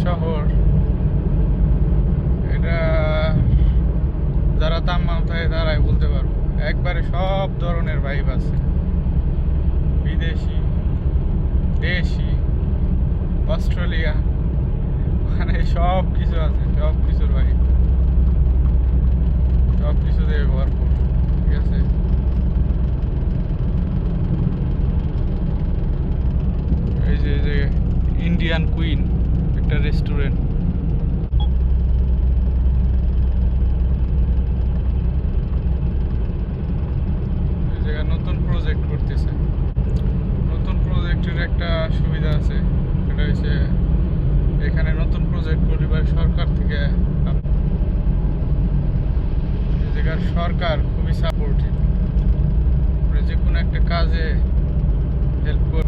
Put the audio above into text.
শহর এটা, যারা তাম্মাম থাকে তারাই বলতে পারবো। একবারে সব ধরনের ভাইব আছে, বিদেশি, দেশি, অস্ট্রেলিয়া, মানে সব কিছু আছে, সব কিছুর ভাইব, সব কিছু দিয়ে ভরপুর। ঠিক আছে, এই যে ইন্ডিয়ান কুইন একটা রেস্টুরেন্ট, এই জায়গায় নতুন প্রজেক্ট করতেছে। নতুন প্রজেক্টের একটা সুবিধা আছে, সেটা হচ্ছে এখানে নতুন প্রজেক্ট পরিবার সরকার থেকে, এই জায়গার সরকার খুবই সাপোর্টিভ, যে কোনো একটা কাজে হেল্প করে।